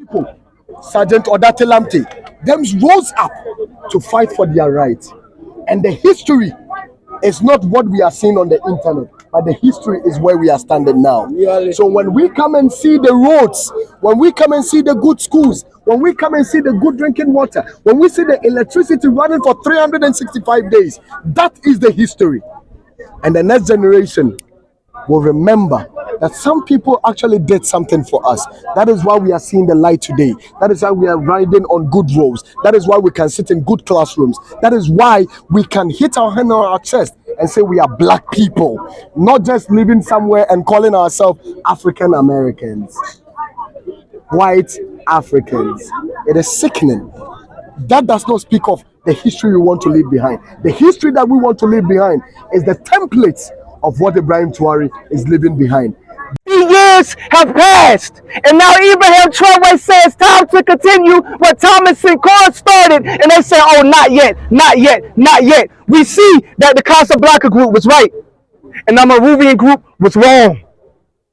people, Sergeant Odate Lamte, them rose up to fight for their rights. And the history is not what we are seeing on the internet, but the history is where we are standing now. So when we come and see the roads, when we come and see the good schools, when we come and see the good drinking water, when we see the electricity running for 365 days, that is the history. And the next generation will remember that some people actually did something for us. That is why we are seeing the light today. That is why we are riding on good roads. That is why we can sit in good classrooms. That is why we can hit our hand on our chest and say we are black people, not just living somewhere and calling ourselves African Americans, white Africans. It is sickening. That does not speak of the history we want to leave behind. The history that we want to leave behind is the templates of what Ibrahim Traore is leaving behind. 3 years have passed, and now Ibrahim Traore says time to continue what Thomas and Core started, and they say, oh, not yet, not yet, not yet. We see that the Casablanca group was right, and the Maruvian group was wrong.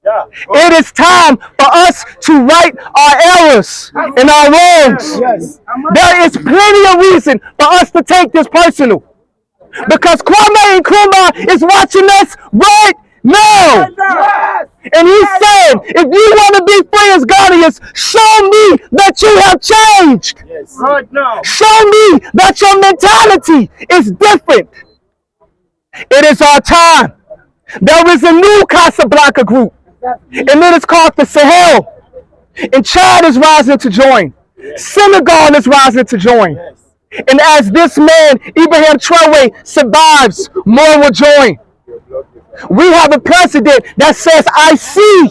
Yeah. It is time for us to right our errors and our wrongs. Yes. There is plenty of reason for us to take this personal, because Kwame Nkrumah is watching us right now. Yes. And he said, if you want to be free as Ghanaians, show me that you have changed. Yes. Right now. Show me that your mentality is different. It is our time. There is a new Casablanca group, and it is called the Sahel. And Chad is rising to join. Senegal is rising to join. And as this man, Ibrahim Traore, survives, more will join. We have a president that says, I see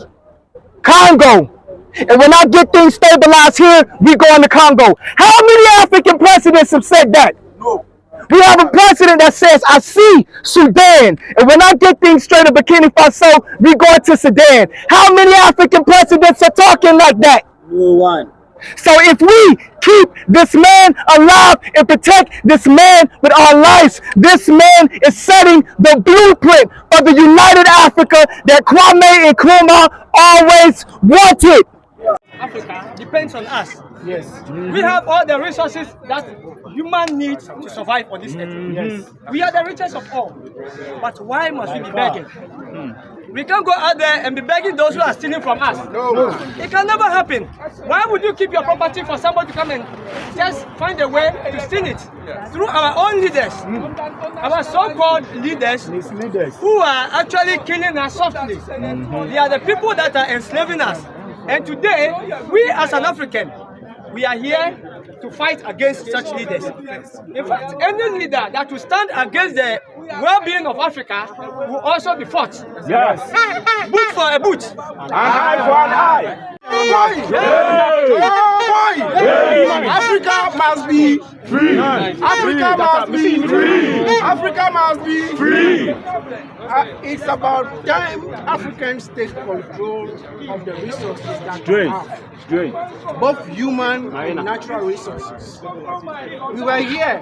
Congo. And when I get things stabilized here, we go into Congo. How many African presidents have said that? No. We have a president that says, I see Sudan. And when I get things straight in Burkina Faso, we go into Sudan. How many African presidents are talking like that? No one. So if we keep this man alive and protect this man with our lives, this man is setting the blueprint for the united Africa that Kwame Nkrumah always wanted. Africa depends on us. Yes. We have all the resources that human needs to survive on this earth. Yes. We are the richest of all. But why must we be begging? We can't go out there and be begging those who are stealing from us. No. It can never happen. Why would you keep your property for somebody to come and just find a way to steal it? Through our own leaders. Our so-called leaders who are actually killing us softly. They are the people that are enslaving us. And today, we as an African, we are here to fight against such leaders. In fact, any leader that will stand against the well-being of Africa will also be fought. Yes. Boot for a boot. An eye for an eye. Africa must be free. Africa must be free. Africa must be free. It's about time Africans take control of the resources that we have. Both human and natural resources. We were here.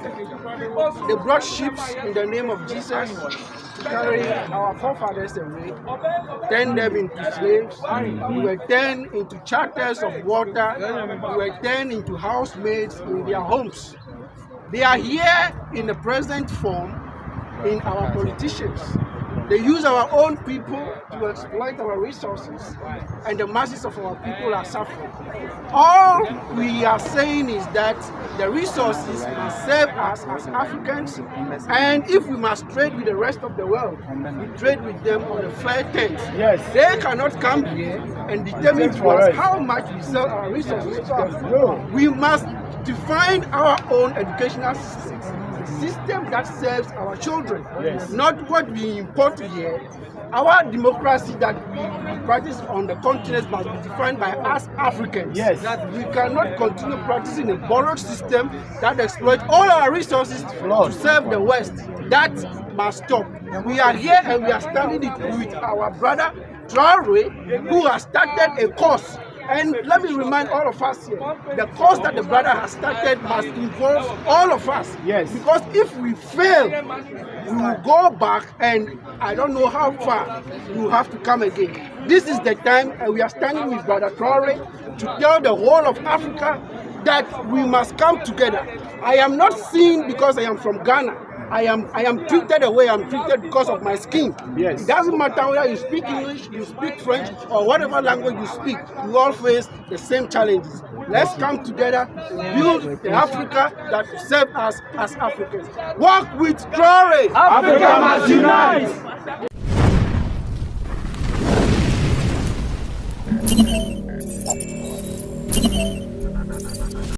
They brought ships in the name of Jesus to carry our forefathers away, turn them into slaves. We were turned into charters of water. We were turned into housemaids in their homes. They are here in the present form in our politicians. They use our own people to exploit our resources, and the masses of our people are suffering. All we are saying is that the resources must serve us as Africans, and if we must trade with the rest of the world, we trade with them on a fair terms. Yes. They cannot come here and determine to us how much we sell our resources to them. We must define our own educational system. System that serves our children, not what we import here. Our democracy that we practice on the continent must be defined by us Africans. Yes. That we cannot continue practicing a borrowed system that exploits all our resources to serve the West. That must stop. We are here and we are standing it with our brother Traore, who has started a course And let me remind all of us here, the cause that the brother has started must involve all of us. Yes. Because if we fail, we will go back, and I don't know how far we will have to come again. This is the time, and we are standing with Brother Traore to tell the whole of Africa that we must come together. I am not seen because I am from Ghana. I am treated the way I'm treated because of my skin. Yes. It doesn't matter whether you speak English, you speak French, or whatever language you speak, we all face the same challenges. Let's come together and build the Africa that serves us as Africans. Work with Traore. Africa must unite.